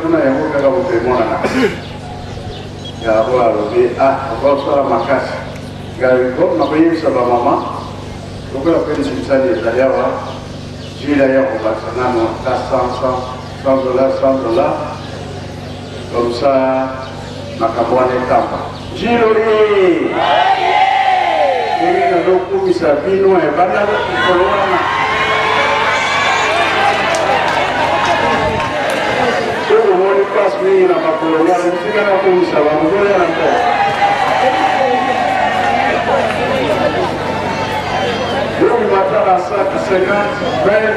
kuna yango kaka botemona ya bola lobi okosala makasi galiko nakoyebisa bamama lokola mpe nzimisani ezali awa jila ya kobakisa nano ta 100 $100 comme ça makambo wana etamba jiloli ndenge nazokumisa bino ebanda likolo wana soki omoni place mingi na makolo wana tika nakumisa bamokolo yana mpo donc matala 50, 20,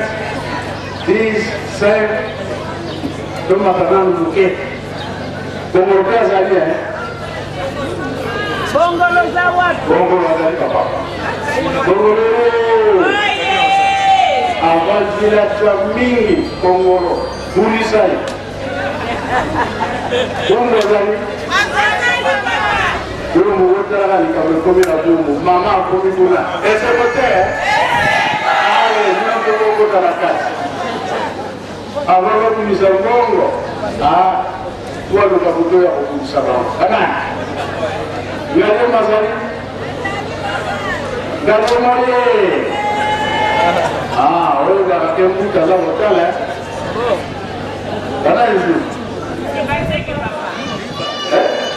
10, 5 to matananu moke bongolo mpe azali bongolo za wapi bongolo azali papa bongolo avazila tya mingi bongolo bulisai bongolo azali yo mokotalaka likambo ekomi na bumbu mama akomi kuna eseko te ale nakokokotala kasi avakabulisa mbongo tuwaluka buto ya kubulisa bango kanani yale mazali galomale oyo bakake mbuta za kotala kana ezu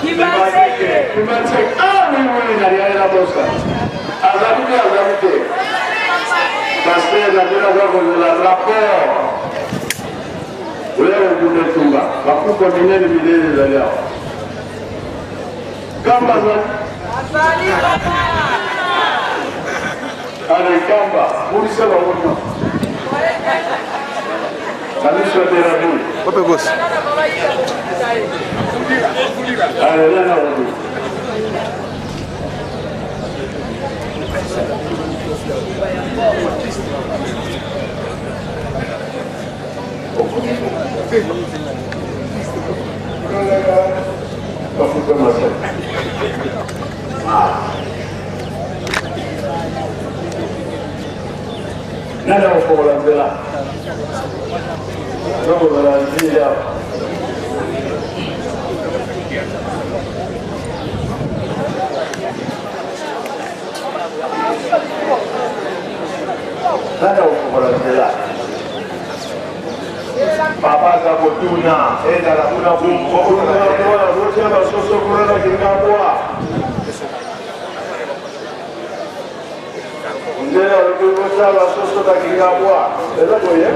Kibanseke oui nalialela bosa azali te parce nakena zakozela rapport oyo okunda etumba bakuko minene minene ezali awa kamba azali ale kamba bulisa bango nyonso kamiso terabi ope gosi ale lana obi nada wakola nzela nakola nzela nada wakola nzela papa za kotuna ezala kuna bumboona zotia basoso kuna kingaboa ndela olikuza basoso kingaboa eza boye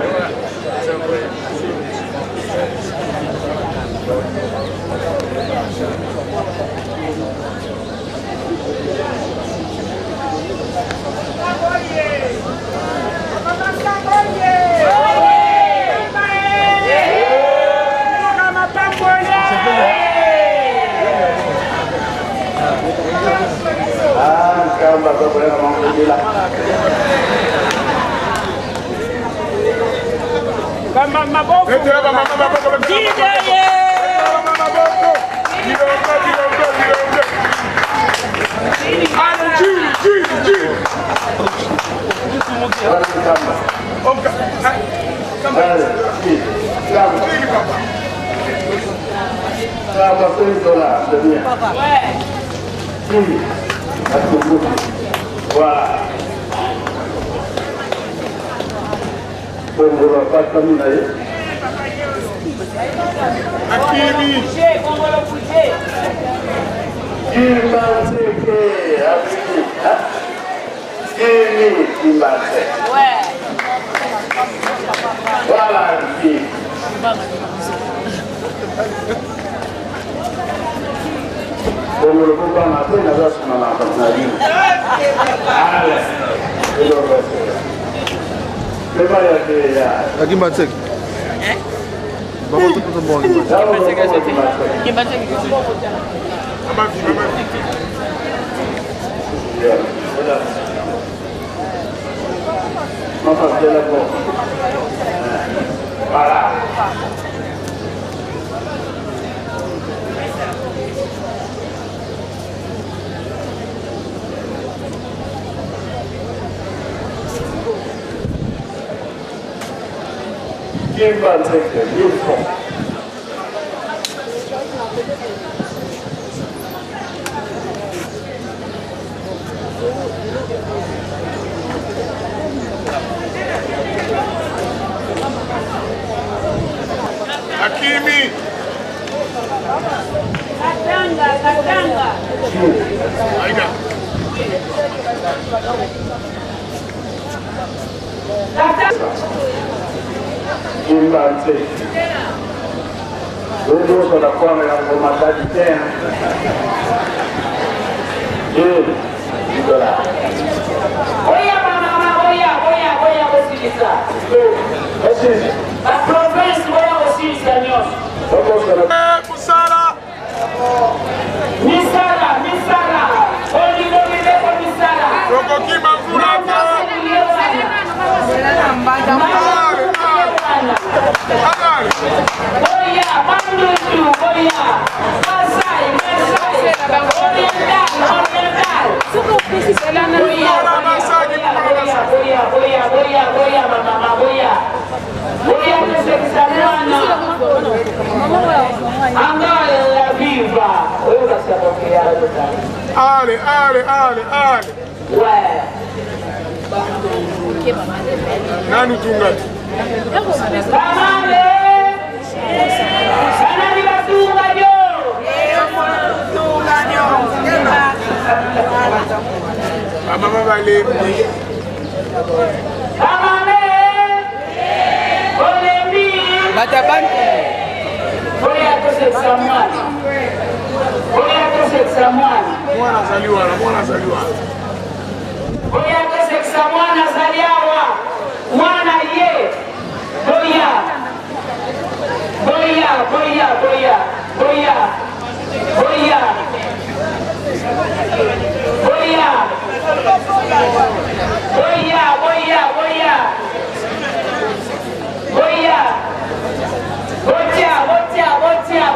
kamba kwa mambo kama maboko voilà. Bongo la pata minaye. Akimi. Bongo la bouché. Kimanseke. Akimi. Kimi kimanseke. Ouais. Voilà. Bongo le poupa matin na zasu na la patnari. Allez. Aqui em Batsek. Vamos tudo bom. Aqui em Batsek. Vamos fazer a boa. Para. Quem vai dizer que é isso? Imbanze. Ndio tunakuwa na ngoma tatu tena. Ndola. Oya mama, oya kusikiliza. Basi. A province oya kusikiliza nyoso. Kusala. Misala. Oligo mileko misala. Roko kima furata. Oya, Mandudu, oya. Masai. Oya, mama, oya. Oya, kusikiliza mwana. Angale la viva. Oya, unasapokea Ale. Ouais. Nani tungati? Kamale. Nani batunga yo? Mama balembi. Kamale. Olembi. Batabantu. Oya kusikiliza mwana. Mwana zaliwa. Oya kusikiliza mwana zaliwa. Mwana ye. Oya.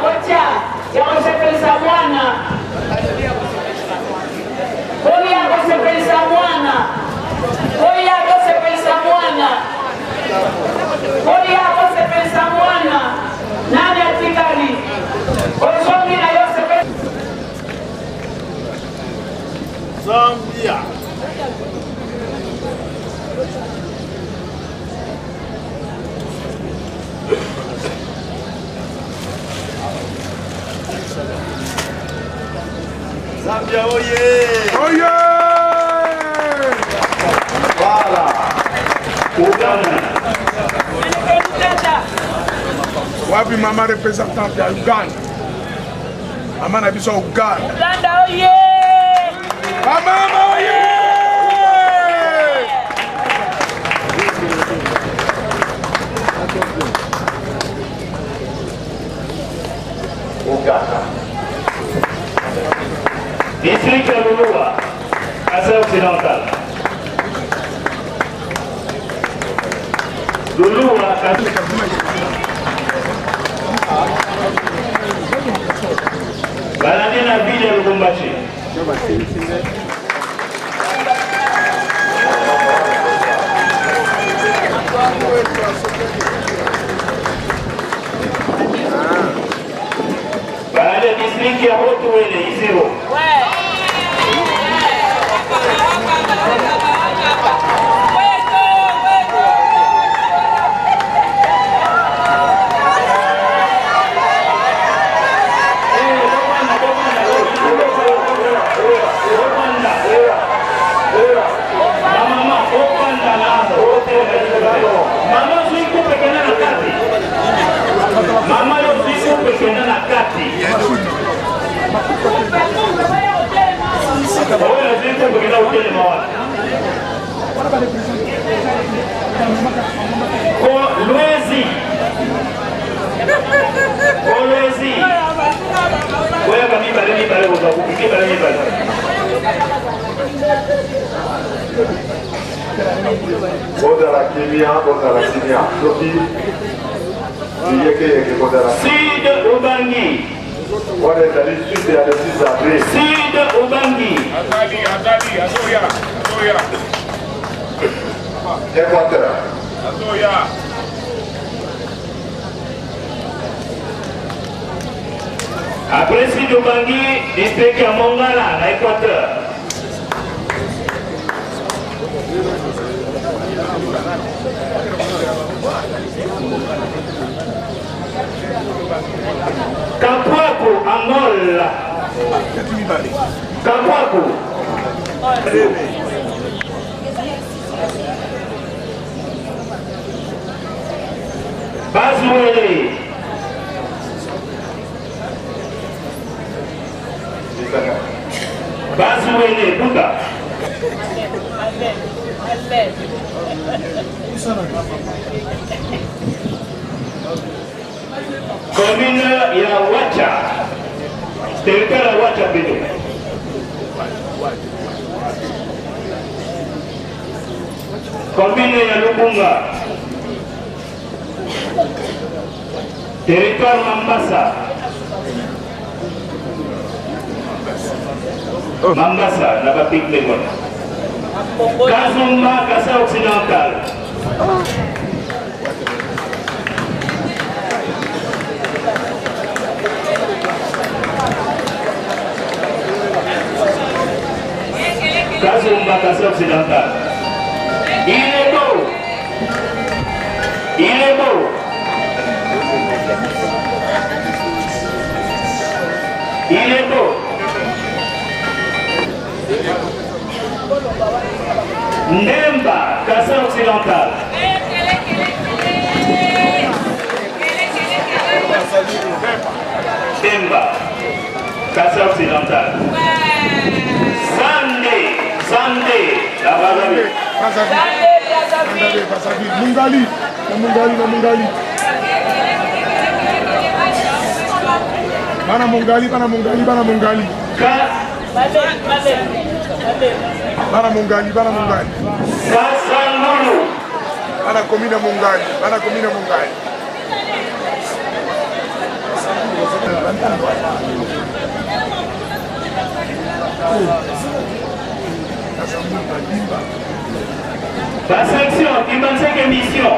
Gocha. Ya kusikiliza mwana. Oya kusikiliza mwana. Nani atikali? Osongi na Yosef. Zambia. Zambia oye! Voilà. Uganda. Wapi mama representante ya Uganda? Mama na biso Uganda. Uganda oye! Mama oye! Uganda. District ya Lulua, Kasai Occidental. Lulua, Balani na vile ya Lubumbashi. Balani ya district ya Hotuwele, Isiro. Mama yo siku pekena na kati. Wewe siku pekena hoteli mawa. Kolwezi. Wewe kama mimi pale utakupikia pale. Bodara kimia. Sophie. Sid Ubangi. What is the street there? This is a place. Sid Ubangi. Azali, Azoya. Equateur. Azoya. Après Sid Ubangi, district ya Mongala na Equateur. Kapuaku Angola. Kakwako. Bazouele. Bazouele, Bouddha. Commune ya Wacha. Territoire ya Wacha Bédo. Commune ya Lubunga. Territoire Mambasa. Mambasa, na Bapik Legon. Kazumba, Kassa Occidental. Kazumba, Kassa Occidental. Il est beau. Il est beau. Il est beau. Ndemba, Kassa Occidental. Ndemba, Kassa Occidental. Sandé, la Brazzaville. Mungali. Bana Mungali. Bana Mungali. Kasangulu. Bana commune Mungali. La section qui mène cette émission.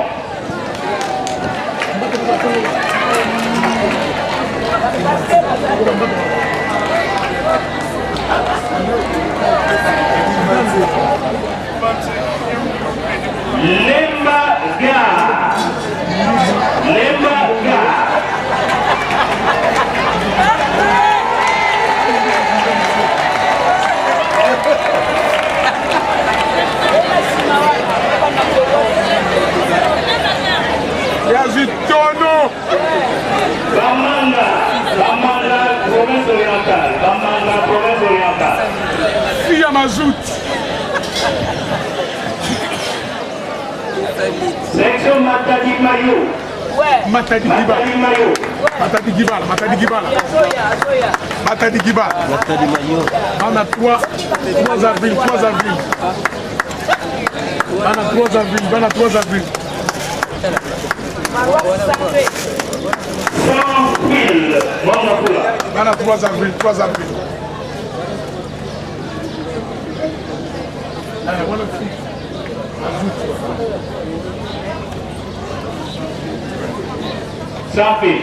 Lemba Bamanga, province orientale. Fille à Mazout. Section Matadi Mayo. Matadi Gibala. On a 3 avril. On a 3 avril. Sans fil, on a 3 avril. sans fil.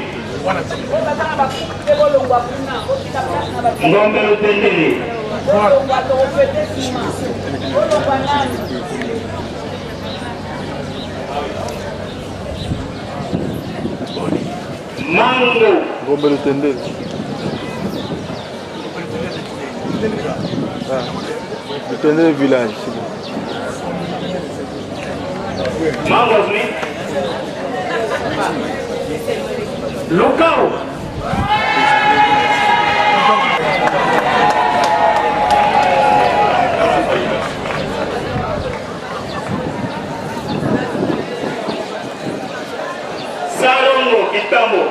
Ngombe Lutendele. Mango. Ngombe Lutendele. Lutendele village. Mango Smith. Lukao. Salongo Kitamo.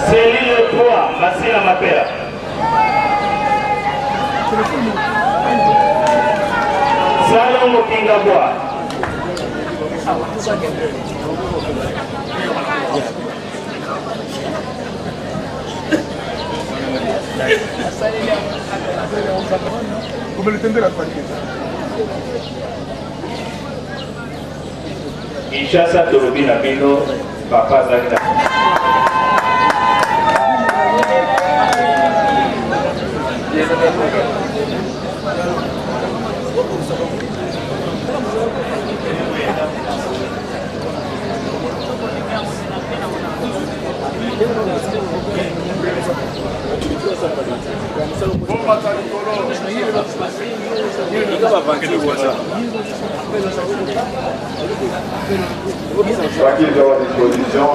Céline 3, Massina Mapera. Salongo Kingabwa. Come le tende la partita? Kinshasa tolobi na bino papa azalaki na Quoi qu'il est à disposition,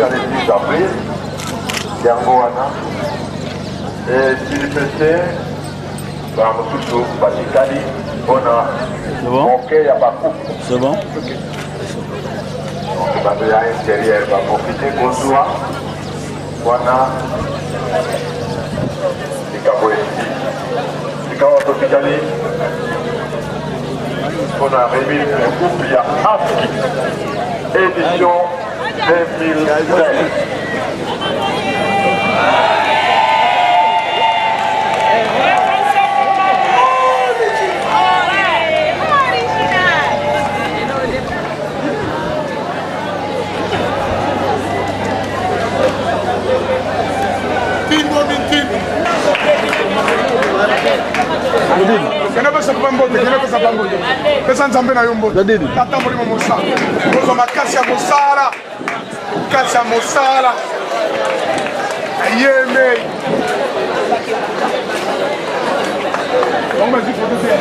à l'église d'avril, Yangoana, et s'il peut dans Moussousou, Batikali, on a manqué à Bakou. C'est bon? Donc, le intérieur va profiter qu'on soit. On a des Kaboué. Les Kaboué Batikali, on a remis le couple, il y a AFKI, édition 2016. Pesa nzambe na yombo. Tata molimo mosala. Bozo makasi ya mosala. Kasi ya mosala. Yeme. On m'a dit photo bien.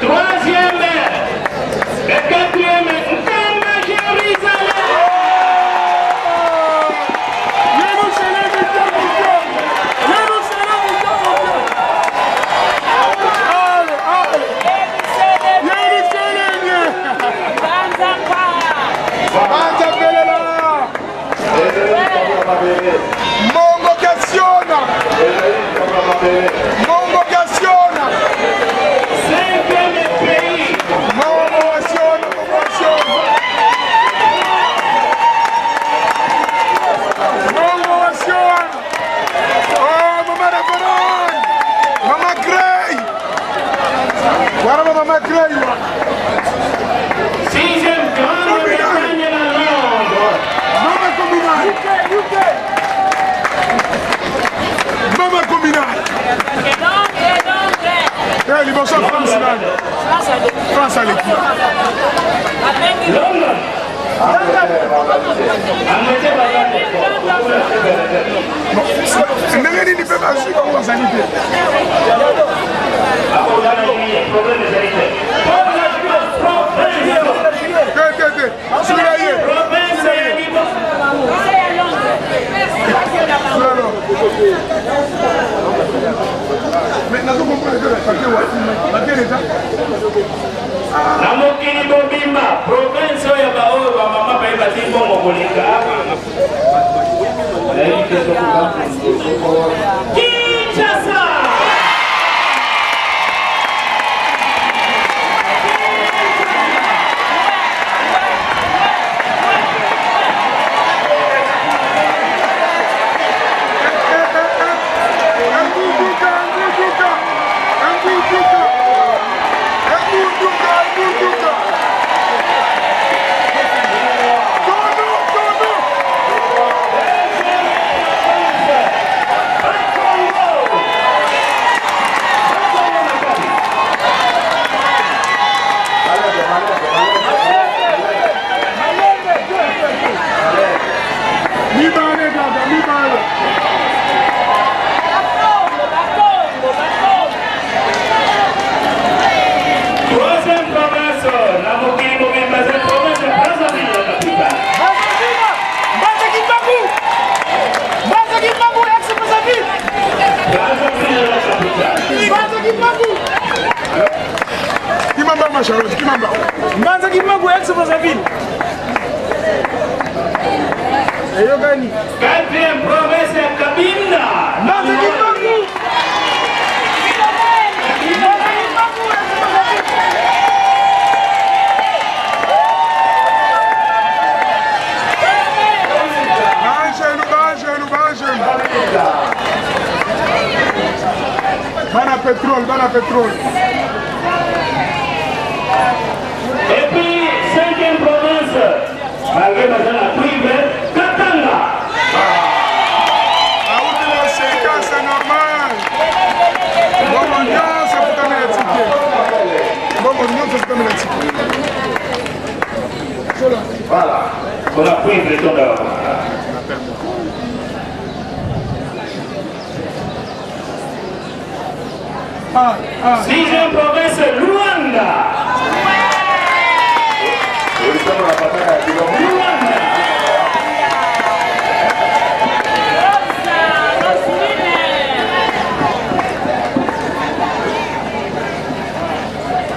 Troisième, le quatrième, Nkamba Jérusalem. Cinquième pays. Sixième Grande-Bretagne à Londres. Mama Combinat. France à l'équipe. Londres. Ndenge nini mpe bazwi bango bazali te. Te sila ye. Na mokili mobimba province oyo baoyo bamama baye batimbo mokoleka Kinshasa. Mbanza Kimangu ex-Brazzaville. Eyo gani? Quatrième province ya Kabinda. Mbanza Kimangu. Bana pétrole. Et puis, 5e province, malgré la cuivre, Katanga. C'est normal. Bon ambiance, c'est pour la ticket. Bon ambiance, c'est pour la ticket. Voilà. Pour la cuivre, c'est là. Sixième province, Luanda.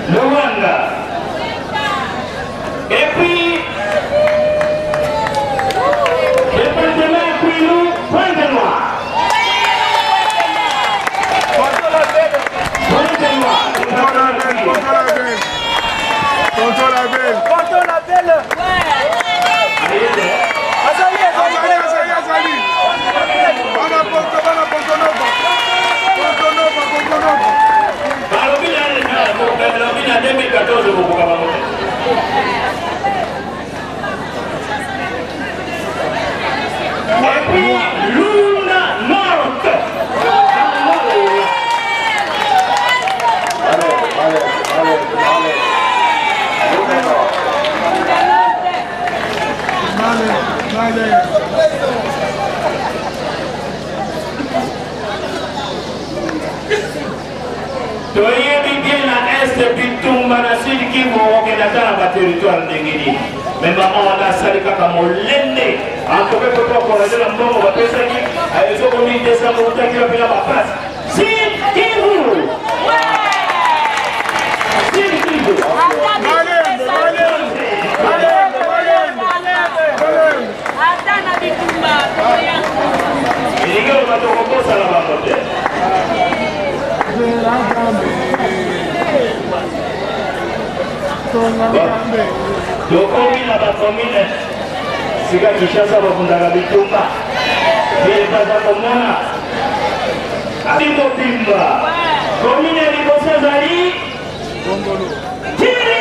Luanda. Et puis, département Kwilu, Pointe-Noire. Et puis, Luna North. toyebi bien na este bitumba na sud Kivu okendaka na baterritoire ndenge nini me bango wana asali kaka molende antoke koto akorage na mbongo bapesaki ezokomi desambo utaki bapena baplace sud Kivu elingi oyo bato kokosala bango te tokomi na bakomine sika Kinshasa bakundaka bitumba bile baza komona abimobimba komine ya liboso ezali Kiri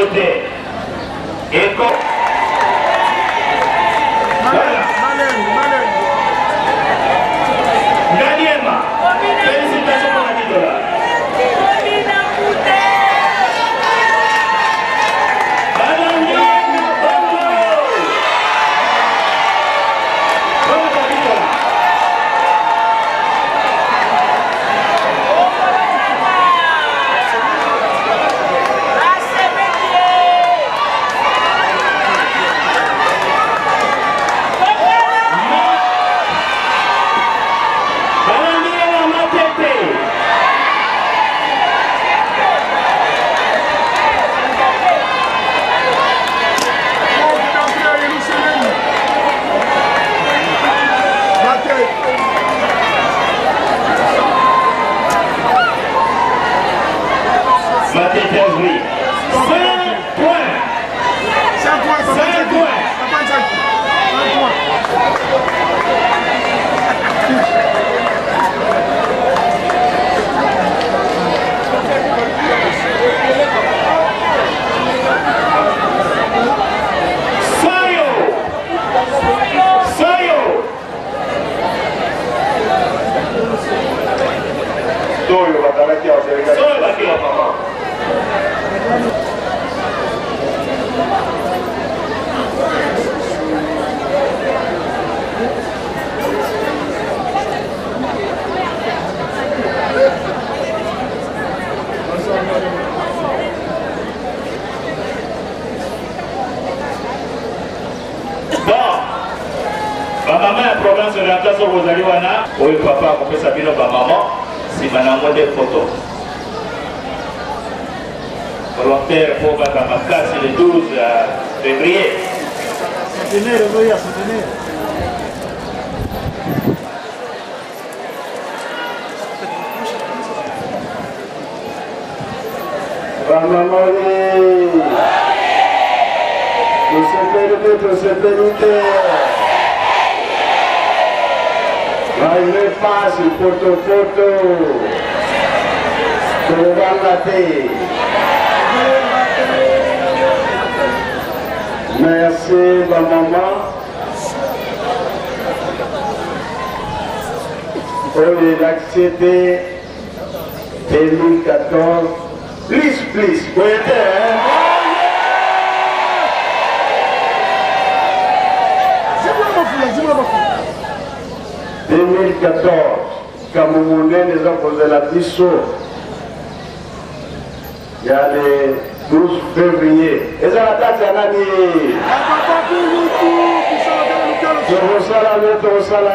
matete. Eko. Ngaliema. Félicitations pour la Nidola. Oui, papa, on peut s'habiller au maman, si maman des photos. Volontaire pour ma classe le 12 février. Centenaire, oui, à centenaire. Maman, prospérité. Arrivez fácil, foto. Merci, ma maman. Pour l'accepter 2014. Please. Vous êtes, hein? 2014, Camerounais les ont posé la biseau. Il y a le 12 février. Et ça la date, il y a l'année. Je vous salue.